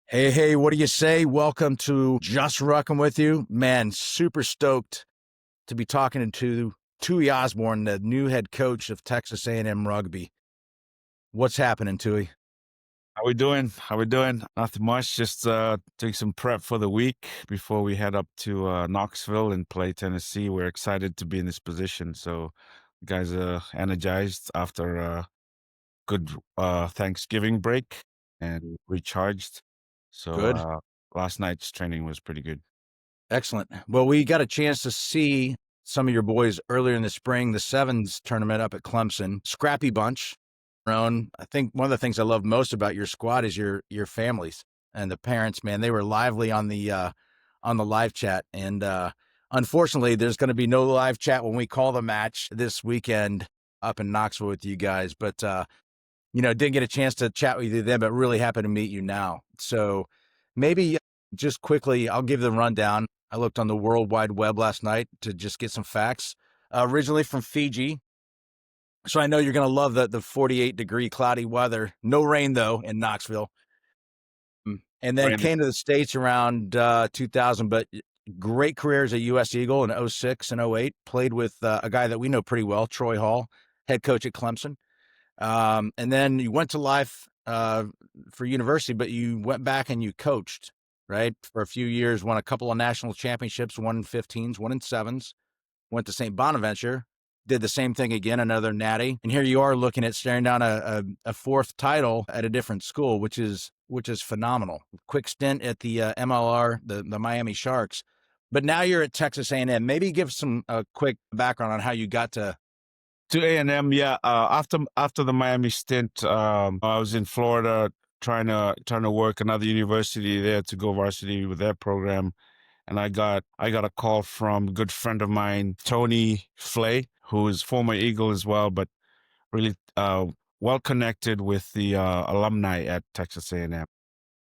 Hey, what do you say? Welcome to Just Rucking with you. Man, super stoked to be talking to Tui Osborne, the new head coach of Texas A&M Rugby. What's happening, Tui? How we doing? How we doing? Nothing much. Just doing some prep for the week before we head up to Knoxville and play Tennessee. We're excited to be in this position. So, guys are energized after a good Thanksgiving break and recharged. So, Good. last night's training was pretty good. Excellent. Well, we got a chance to see some of your boys earlier in the spring, the Sevens tournament up at Clemson. Scrappy bunch. I think one of the things I love most about your squad is your families and the parents. Man, they were lively on the live chat, and unfortunately, there's going to be no live chat when we call the match this weekend up in Knoxville with you guys. But didn't get a chance to chat with you then, but really happy to meet you now. So maybe just quickly, I'll give the rundown. I looked on the World Wide Web last night to just get some facts. Originally from Fiji, so I know you're going to love the 48-degree cloudy weather. No rain, though, in Knoxville. And then Brandon, came to the States around 2000, but great career as a U.S. Eagle in '06 and '08. Played with a guy that we know pretty well, Troy Hall, head coach at Clemson. And then you went to life for university, but you went back and you coached, right, for a few years, won a couple of national championships, one in 15s, one in sevens, went to St. Bonaventure, did the same thing again, another natty. And here you are looking at staring down a fourth title at a different school, which is phenomenal. Quick stint at the MLR, the Miami Sharks. But now you're at Texas A&M. Maybe give some quick background on how you got to A&M, yeah. After the Miami stint, I was in Florida trying to work another university there to go varsity with their program, and I got a call from a good friend of mine, Tony Flay, who is former Eagle as well, but really well connected with the alumni at Texas A&M,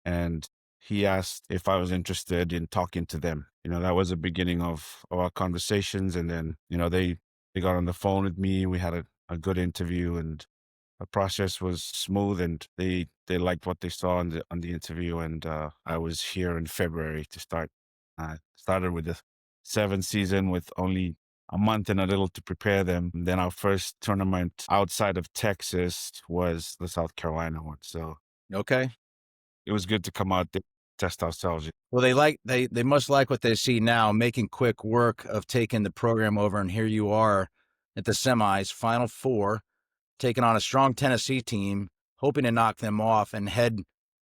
and he asked if I was interested in talking to them. That was the beginning of our conversations, and then they got on the phone with me. We had a good interview, and the process was smooth, and they liked what they saw on the interview. And I was here in February to start. I started with the seventh season with only a month and a little to prepare them. And then our first tournament outside of Texas was the South Carolina one. So okay. it was good to come out there, test ourselves. Well, they must like what they see now, making quick work of taking the program over, and here you are at the semis, Final Four, taking on a strong Tennessee team, hoping to knock them off and head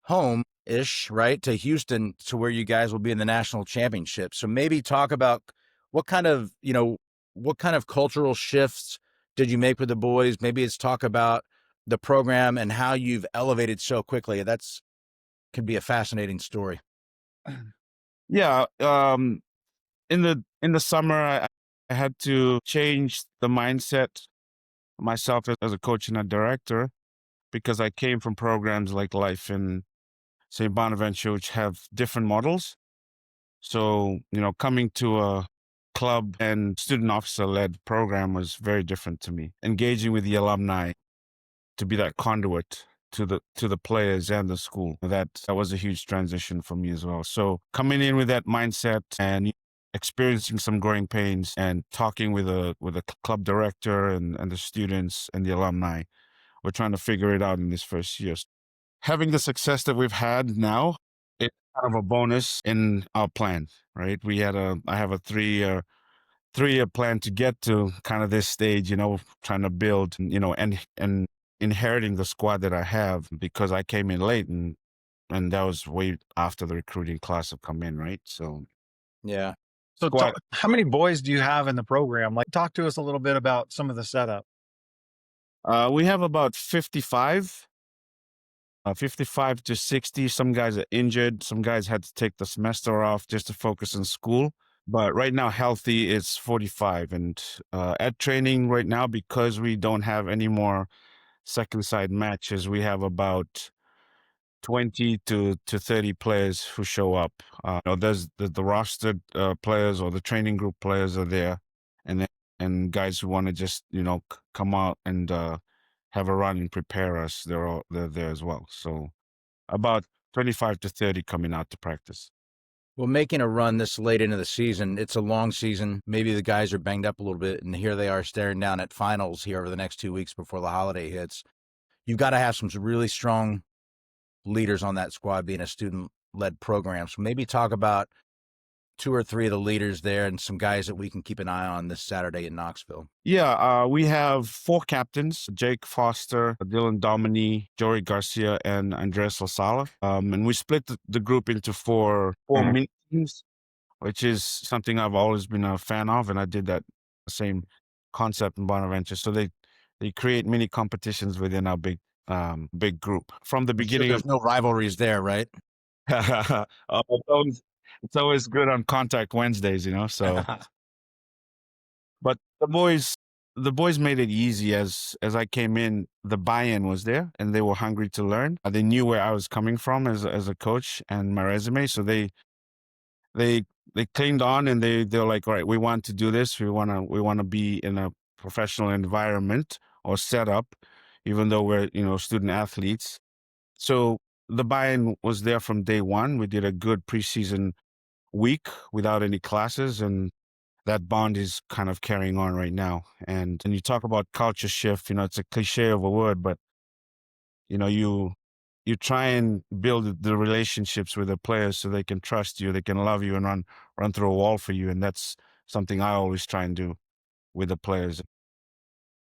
home-ish, right, to Houston, to where you guys will be in the national championship. So maybe talk about what kind of cultural shifts did you make with the boys? Maybe it's talk about the program and how you've elevated so quickly. That's could be a fascinating story. Yeah. In the summer, I had to change the mindset myself as a coach and a director, because I came from programs like Life in St. Bonaventure, which have different models. So, coming to a club and student officer led program was very different to me. Engaging with the alumni to be that conduit to the players and the school. That was a huge transition for me as well. So coming in with that mindset and experiencing some growing pains and talking with a club director and the students and the alumni, we're trying to figure it out in this first year. Having the success that we've had now, it's kind of a bonus in our plan, right? I have a three-year plan to get to kind of this stage, trying to build, and inheriting the squad that I have, because I came in late, and that was way after the recruiting class have come in, right? So Yeah. So, squad, how many boys do you have in the program? Like, talk to us a little bit about some of the setup. we have about 55 to 60. Some guys are injured. Some guys had to take the semester off just to focus on school. But right now, healthy is 45. And at training right now, because we don't have any more second side matches, we have about 20 to 30 players who show up. There's the rostered players, or the training group players are there, and then, and guys who want to just come out and have a run and prepare us. They're there as well. So about 25 to 30 coming out to practice. Well, making a run this late into the season, it's a long season. Maybe the guys are banged up a little bit, and here they are staring down at finals here over the next 2 weeks before the holiday hits. You've got to have some really strong leaders on that squad being a student-led program. So maybe talk about 2 or 3 of the leaders there and some guys that we can keep an eye on this Saturday in Knoxville. Yeah, we have 4 captains: Jake Foster, Dylan Domini, Joey Garcia, and Andres Lasala. And we split the group into four mini teams, which is something I've always been a fan of, and I did that same concept in Bonaventure. So they create mini competitions within our big group. From the I'm sure beginning there's no rivalries there, right? it's always good on Contact Wednesdays, so. But the boys made it easy. As I came in, the buy-in was there, and they were hungry to learn. They knew where I was coming from as a coach and my resume, so they clinged on, and they're like, all right, we want to do this. We want to be in a professional environment or setup, even though we're student athletes. So the buy-in was there from day one. We did a good preseason week without any classes, and that bond is kind of carrying on right now. And you talk about culture shift, it's a cliche of a word, but you try and build the relationships with the players so they can trust you, they can love you, and run through a wall for you. And that's something I always try and do with the players.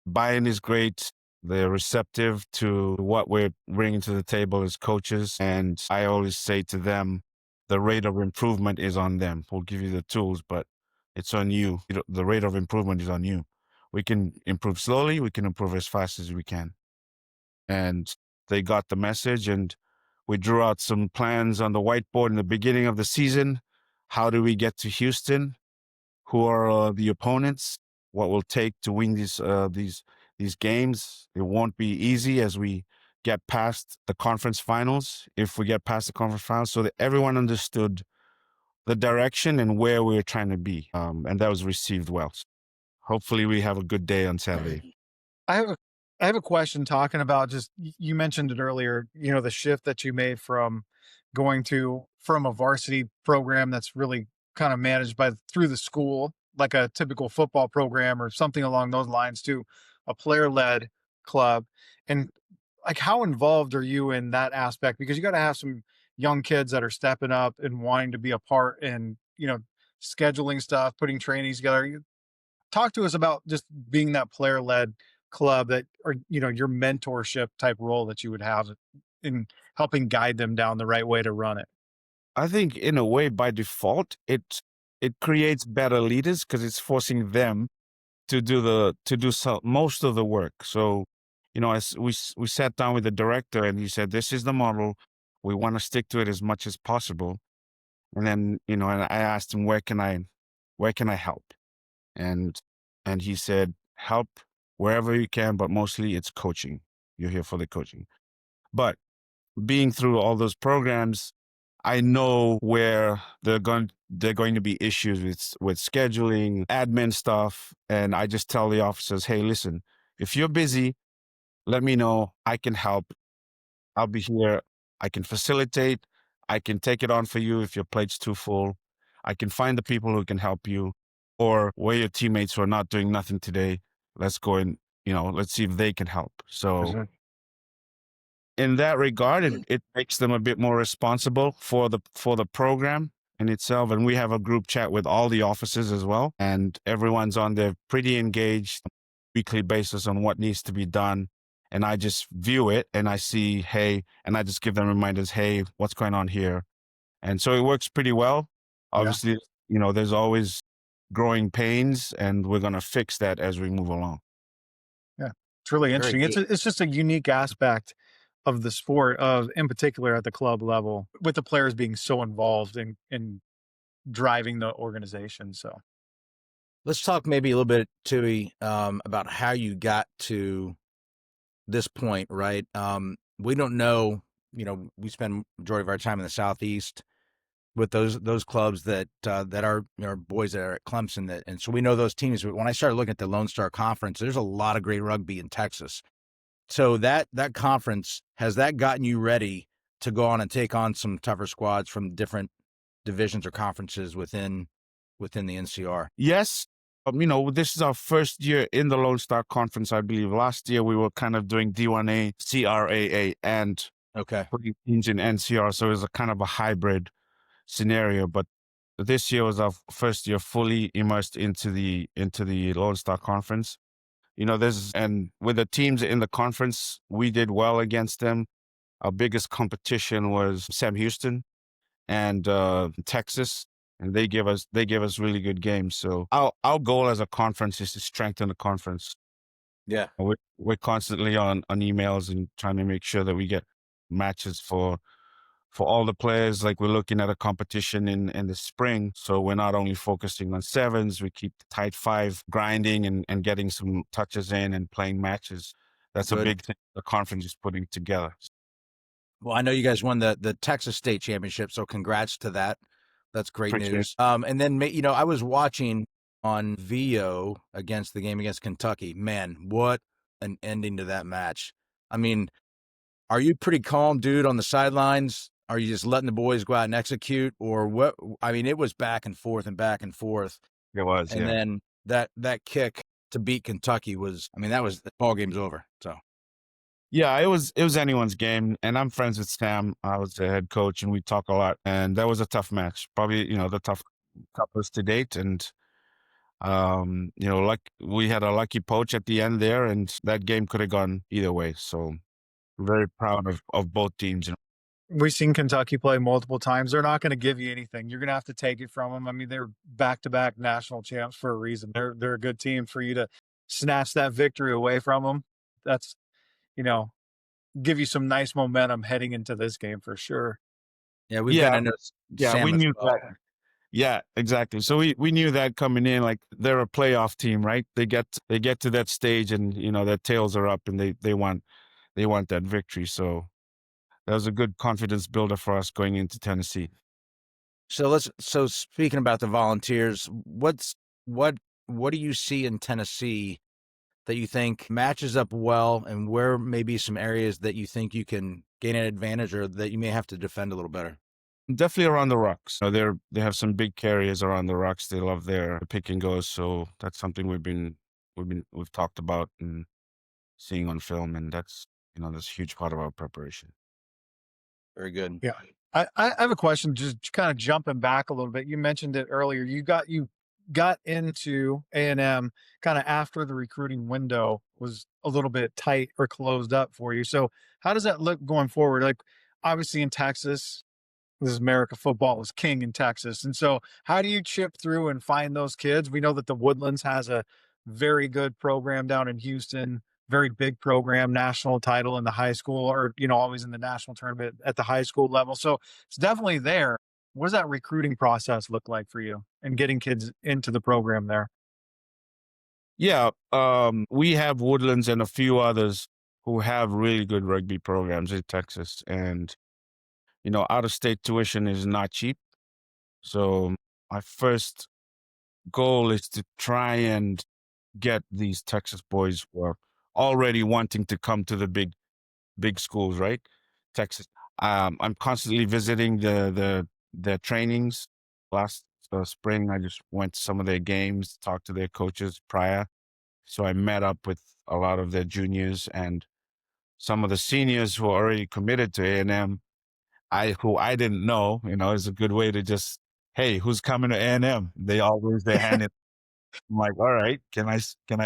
Buy-in is great. They're receptive to what we're bringing to the table as coaches. And I always say to them, the rate of improvement is on them. We'll give you the tools, but it's on you. The rate of improvement is on you. We can improve slowly. We can improve as fast as we can. And they got the message, and we drew out some plans on the whiteboard in the beginning of the season. How do we get to Houston? Who are the opponents? What will take to win these games? It won't be easy as we get past the conference finals. If we get past the conference finals, so that everyone understood the direction and where we were trying to be, and that was received well. Hopefully, we have a good day on Saturday. I have a question talking about just you mentioned it earlier, the shift that you made from going from a varsity program that's really kind of managed through the school, like a typical football program or something along those lines, to a player-led club. And like, how involved are you in that aspect? Because you got to have some young kids that are stepping up and wanting to be a part and, scheduling stuff, putting trainings together. Talk to us about just being that player-led club that, or your mentorship type role that you would have in helping guide them down the right way to run it. I think, in a way, by default, it creates better leaders because it's forcing them to do most of the work. So, as we sat down with the director, and he said, "This is the model. We want to stick to it as much as possible." And then, and I asked him, where can I help? And he said, help wherever you can, but mostly it's coaching. You're here for the coaching. But being through all those programs, I know where they're going to be issues with scheduling, admin stuff. And I just tell the officers, hey, listen, if you're busy, let me know. I can help. I'll be here. I can facilitate. I can take it on for you if your plate's too full. I can find the people who can help you, or where your teammates who are not doing nothing today. Let's go and, let's see if they can help. So in that regard, it makes them a bit more responsible for the program in itself. And we have a group chat with all the officers as well. And everyone's on there pretty engaged on a weekly basis on what needs to be done. And I just view it and I see, hey, and I just give them reminders, hey, what's going on here? And so it works pretty well. Obviously, there's always growing pains, and we're going to fix that as we move along. Yeah, it's really Very interesting. good. It's just a unique aspect of the sport, in particular at the club level, with the players being so involved in driving the organization. So Let's talk maybe a little bit, Tui, about how you got to this point, right? We don't know, we spend majority of our time in the Southeast with those clubs that are boys that are at Clemson, and so we know those teams. But when I started looking at the LoneStar Conference, there's a lot of great rugby in Texas. So that conference, has that gotten you ready to go on and take on some tougher squads from different divisions or conferences within the NCR? Yes. This is our first year in the LoneStar Conference, I believe. Last year, we were kind of doing D1A, CRAA, and Okay. putting teams in NCR. So it was a kind of a hybrid scenario. But this year was our first year fully immersed into the LoneStar Conference. And with the teams in the conference, we did well against them. Our biggest competition was Sam Houston and Texas, and they gave us really good games. So our goal as a conference is to strengthen the conference. Yeah. We're constantly on emails and trying to make sure that we get matches for all the players. Like, we're looking at a competition in the spring, so we're not only focusing on sevens, we keep the tight five grinding and getting some touches in and playing matches. That's Good. a big thing the conference is putting together. Well, I know you guys won the Texas State Championship, so congrats to that. That's great Appreciate news. And then I was watching on VO against the game against Kentucky. Man, what an ending to that match. I mean, are you pretty calm, dude, on the sidelines? Are you just letting the boys go out and execute, or what? I mean, it was back and forth and back and forth. It was, And yeah. then that kick to beat Kentucky was, I mean, that was, the ball game's over. So Yeah, it was anyone's game, and I'm friends with Sam. I was the head coach, and we talk a lot. And that was a tough match, probably the toughest to date. And like, we had a lucky poach at the end there, and that game could have gone either way. So I'm very proud of both teams. We've seen Kentucky play multiple times. They're not going to give you anything. You're going to have to take it from them. I mean, they're back-to-back national champs for a reason. They're a good team. For you to snatch that victory away from them, that's, give you some nice momentum heading into this game for sure. yeah, we've Yeah, got to know yeah, Sam we as knew well. that. Yeah, exactly. So we knew that coming in. Like, they're a playoff team, right? They get to that stage, and their tails are up, and they want that victory. So that was a good confidence builder for us going into Tennessee. So speaking about the Volunteers, what do you see in Tennessee that you think matches up well, and where maybe some areas that you think you can gain an advantage or that you may have to defend a little better? Definitely around the rocks. They have some big carriers around the rocks. They love their pick and goes. So that's something we've talked about and seeing on film, and that's a huge part of our preparation. Very good. Yeah. I have a question, just kind of jumping back a little bit. You mentioned it earlier. You got into A&M kind of after the recruiting window was a little bit tight or closed up for you. So how does that look going forward? Like, obviously in Texas, this is America, football is king in Texas. And so how do you chip through and find those kids? We know that the Woodlands has a very good program down in Houston, very big program, national title in the high school, or, always in the national tournament at the high school level. So it's definitely there. What does that recruiting process look like for you and getting kids into the program there? Yeah, we have Woodlands and a few others who have really good rugby programs in Texas, and out of state tuition is not cheap. So my first goal is to try and get these Texas boys who are already wanting to come to the big schools, right? Texas. I'm constantly visiting their trainings. Last spring, I just went to some of their games, talked to their coaches prior. So I met up with a lot of their juniors and some of the seniors who are already committed to A&M. Who I didn't know, is a good way to just, hey, who's coming to A&M? They all raise their hand. I'm like, all right, can I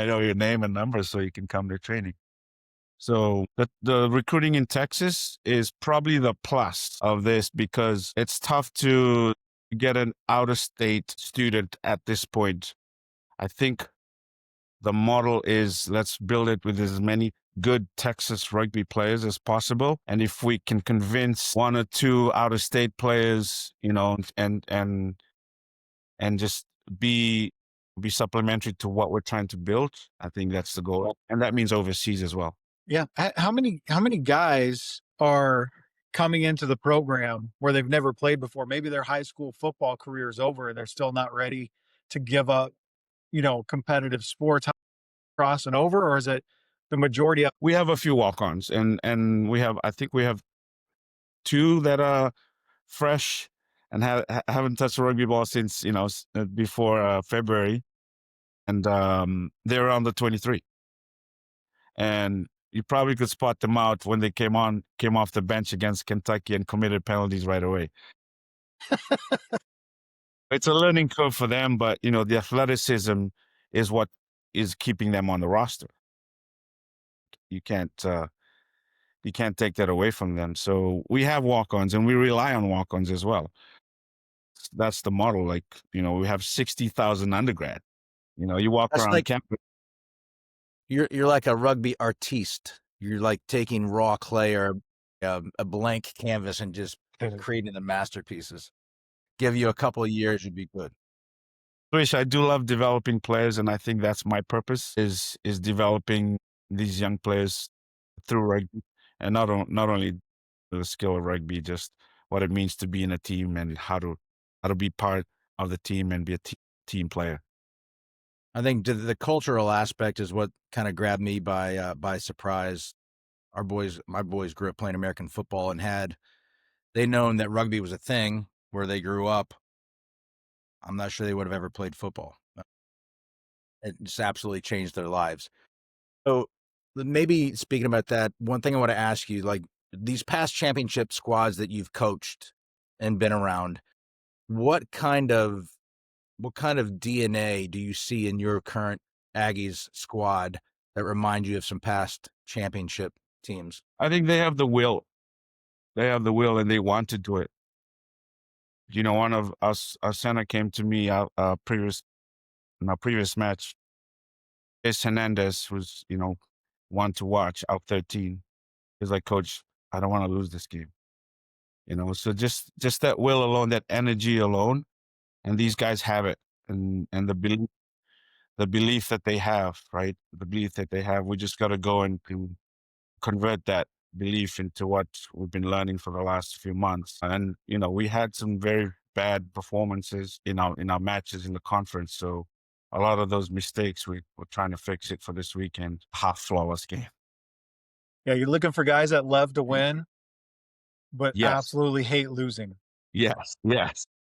know your name and number so you can come to training? So the recruiting in Texas is probably the plus of this, because it's tough to get an out-of-state student at this point. I think the model is, let's build it with as many good Texas rugby players as possible. And if we can convince one or two out-of-state players, and just be supplementary to what we're trying to build, I think that's the goal. And that means overseas as well. Yeah. How many guys are coming into the program where they've never played before? Maybe their high school football career is over and they're still not ready to give up, competitive sports. How crossing over, or is it the majority of? We have a few walk-ons, and I think we have two that are fresh and haven't touched a rugby ball since before February, and they're on the 23. And you probably could spot them out when they came off the bench against Kentucky and committed penalties right away. It's a learning curve for them, but the athleticism is what is keeping them on the roster. You can't take that away from them. So we have walk-ons, and we rely on walk-ons as well. That's the model. Like, we have 60,000 undergrad. You walk That's around like campus. you're like a rugby artiste. You're like taking raw clay or a blank canvas and just creating the masterpieces. Give you a couple of years, you'd be good. I do love developing players, and I think that's my purpose is developing these young players through rugby, and not only the skill of rugby, just what it means to be in a team and how to be part of the team and be a team player. I think the cultural aspect is what kind of grabbed me by surprise. My boys grew up playing American football, and had they known that rugby was a thing where they grew up, I'm not sure they would have ever played football. It just absolutely changed their lives. So maybe speaking about that, one thing I want to ask you, like these past championship squads that you've coached and been around, what kind of DNA do you see in your current Aggies squad that remind you of some past championship teams? I think they have the will. They have the will, and they want to do it. One of us, our center came to me in our previous match. Hernandez was, one to watch out 13. He's like, "Coach, I don't want to lose this game." So just that will alone, that energy alone, and these guys have it, and the belief that they have, right? The belief that they have, we just got to go and convert that belief into what we've been learning for the last few months. And we had some very bad performances in our matches in the conference, so a lot of those mistakes we're trying to fix it for this weekend. Half flawless game. Yeah, you're looking for guys that love to win, but Yes. absolutely hate losing. Yes.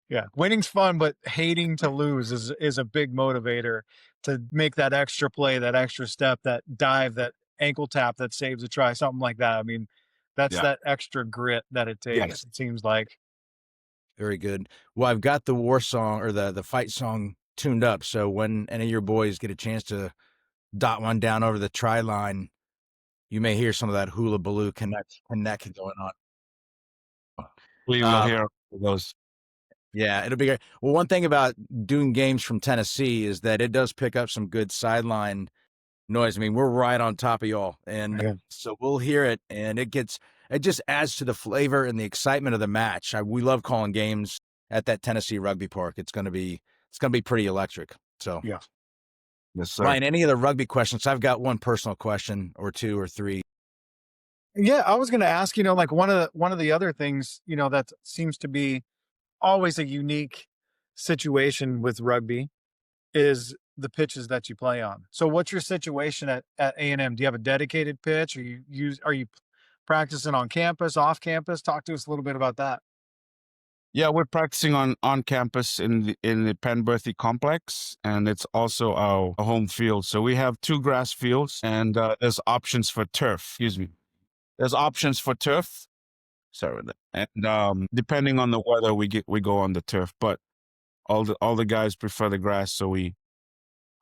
Yeah, winning's fun, but hating to lose is a big motivator to make that extra play, that extra step, that dive, that ankle tap that saves a try, something like that. I mean, that's that extra grit that it takes. Yes. It seems like. Very good. Well, I've got the war song or the fight song tuned up, so when any of your boys get a chance to dot one down over the try line, you may hear some of that hula baloo connect going on. You'll hear those. Yeah, it'll be great. Well, one thing about doing games from Tennessee is that it does pick up some good sideline noise. I mean, we're right on top of y'all, and so we'll hear it, and it just adds to the flavor and the excitement of the match. We love calling games at that Tennessee Rugby Park. It's gonna be pretty electric. So Yeah. Yes, sir. Ryan, any other rugby questions? I've got one personal question or two or three. Yeah, I was going to ask, like one of the other things, that seems to be always a unique situation with rugby is the pitches that you play on. So what's your situation at A&M? Do you have a dedicated pitch? Are you practicing on campus, off campus? Talk to us a little bit about that. Yeah, we're practicing on campus in the Penberthy complex, and it's also our home field. So we have 2 grass fields, and there's options for turf. Excuse me. There's options for turf. Sorry, and depending on the weather, we go on the turf. But all the guys prefer the grass, so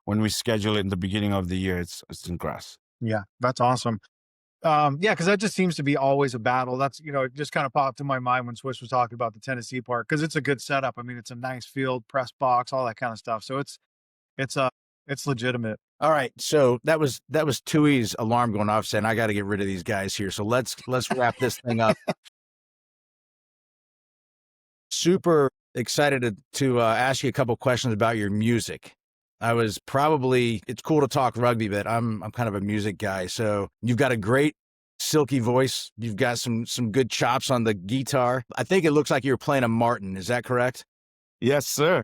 when we schedule it in the beginning of the year, it's in grass. Yeah, that's awesome. Yeah, because that just seems to be always a battle. That's it just kind of popped in my mind when Swish was talking about the Tennessee part because it's a good setup. I mean, it's a nice field, press box, all that kind of stuff. So it's legitimate. All right, so that was Tui's alarm going off saying I got to get rid of these guys here. So let's wrap this thing up. Super excited to ask you a couple questions about your music. It's cool to talk rugby, but I'm kind of a music guy. So you've got a great silky voice. You've got some good chops on the guitar. I think it looks like you're playing a Martin. Is that correct? Yes, sir.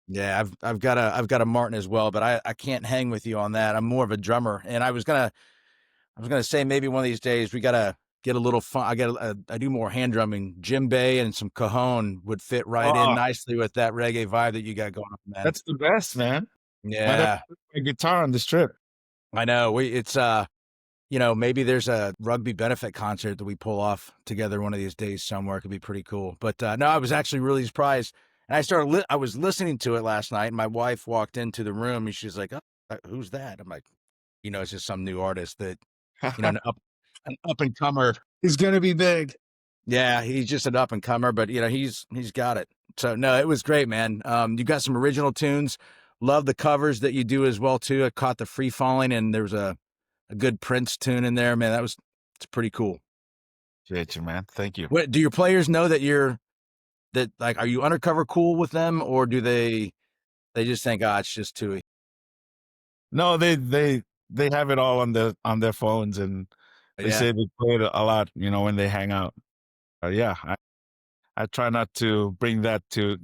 Yeah, I've got a Martin as well, but I can't hang with you on that. I'm more of a drummer, and I was gonna say maybe one of these days we gotta get a little fun. I do more hand drumming. Djembe and some cajon would fit right in Oh, nicely with that reggae vibe that you got going on, man. that's the best, man. Might have Yeah, to put my guitar on this trip. I know. It's maybe there's a rugby benefit concert that we pull off together one of these days somewhere. It could be pretty cool. But no, I was actually really surprised. And I was listening to it last night, and my wife walked into the room, and she's like, "Oh, who's that?" I'm like, it's just some new artist that, an up and comer. He's gonna be big. Yeah, he's just an up and comer, but he's got it. So no, it was great, man. You got some original tunes. Love the covers that you do as well too. I caught the Free Falling, and there was a good Prince tune in there, man. It's pretty cool. Appreciate you, man. Thank you. What do your players know that are you undercover cool with them, or do they just think, it's just Tui? No, they have it all on their phones, and they Yeah. say they play it a lot, when they hang out. Yeah, I try not to bring that to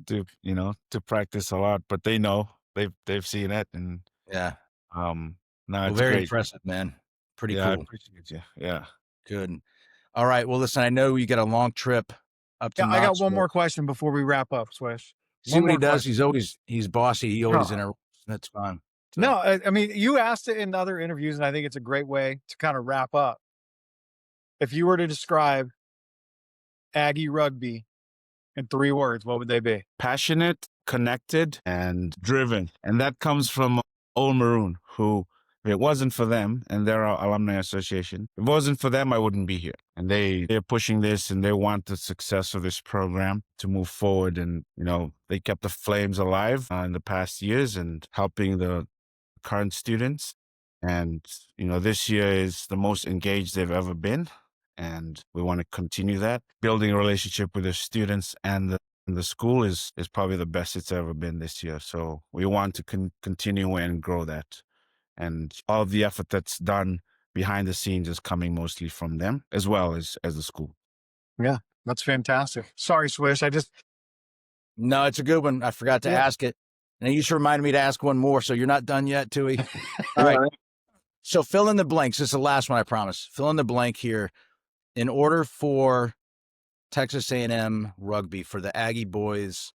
practice a lot, but they know they've seen it, and Yeah. no, Well, it's very great. impressive, man. Pretty Yeah, I cool. appreciate you. Yeah. Good. All right. Well, listen, I know you got a long trip up to Yeah, I got one Knoxville. more question before we wrap up, Swish. See One what he more does. question. He's bossy. He always No. interrupts. That's fine. So, No, I mean, you asked it in other interviews, and I think it's a great way to kind of wrap up. If you were to describe Aggie rugby in 3 words, what would they be? Passionate, connected, and driven. And that comes from Old Maroon, who, if it wasn't for them and their alumni association, if it wasn't for them, I wouldn't be here. And they're pushing this, and they want the success of this program to move forward. And, they kept the flames alive in the past years and helping the current students. And, this year is the most engaged they've ever been. And we want to continue that. Building a relationship with the students and the school is probably the best it's ever been this year. So we want to continue and grow that. And all of the effort that's done behind the scenes is coming mostly from them as well as the school. Yeah, that's fantastic. Sorry, Swish. no, it's a good one. I forgot to Yeah. ask it. And you should remind me to ask one more. So you're not done yet, Tui. All right. So fill in the blanks. This is the last one, I promise. Fill in the blank here. In order for Texas A&M Rugby, for the Aggie boys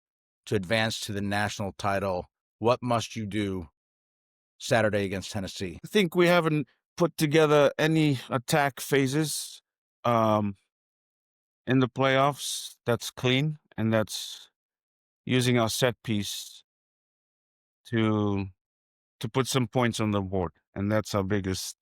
to advance to the national title, what must you do Saturday against Tennessee? I think we haven't put together any attack phases in the playoffs that's clean, and that's using our set piece to put some points on the board. And that's our biggest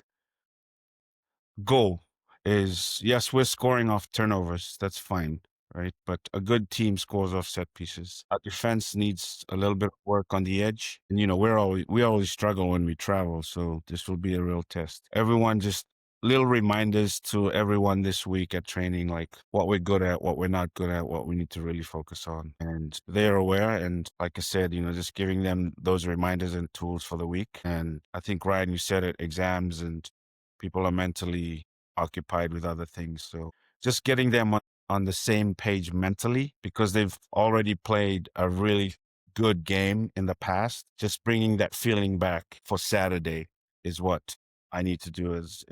goal is, yes, we're scoring off turnovers. That's fine, right? But a good team scores off set pieces. Our defense needs a little bit of work on the edge. And, we always struggle when we travel. So this will be a real test. Everyone just little reminders to everyone this week at training, like what we're good at, what we're not good at, what we need to really focus on. And they're aware. And like I said, just giving them those reminders and tools for the week. And I think, Ryan, you said it, exams, and people are mentally occupied with other things. So just getting them on the same page mentally, because they've already played a really good game in the past. Just bringing that feeling back for Saturday is what I need to do as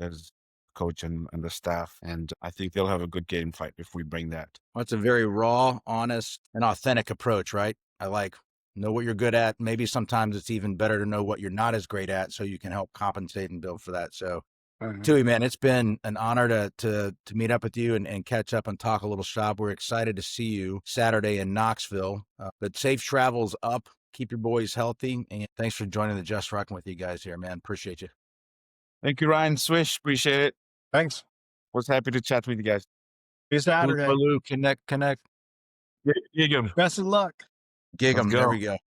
coach and the staff. And I think they'll have a good game fight if we bring that. Well, it's a very raw, honest, and authentic approach, right? I like know what you're good at. Maybe sometimes it's even better to know what you're not as great at so you can help compensate and build for that. So Tui, man, it's been an honor to meet up with you and catch up and talk a little shop. We're excited to see you Saturday in Knoxville. But safe travels up. Keep your boys healthy. And thanks for joining the Just Rocking with you guys here, man. Appreciate you. Thank you, Ryan. Swish. Appreciate it. Thanks. Was happy to chat with you guys. See you Saturday. Boogaloo, connect. Gig 'em. Best of luck. Gig 'em. Let's There go. we go.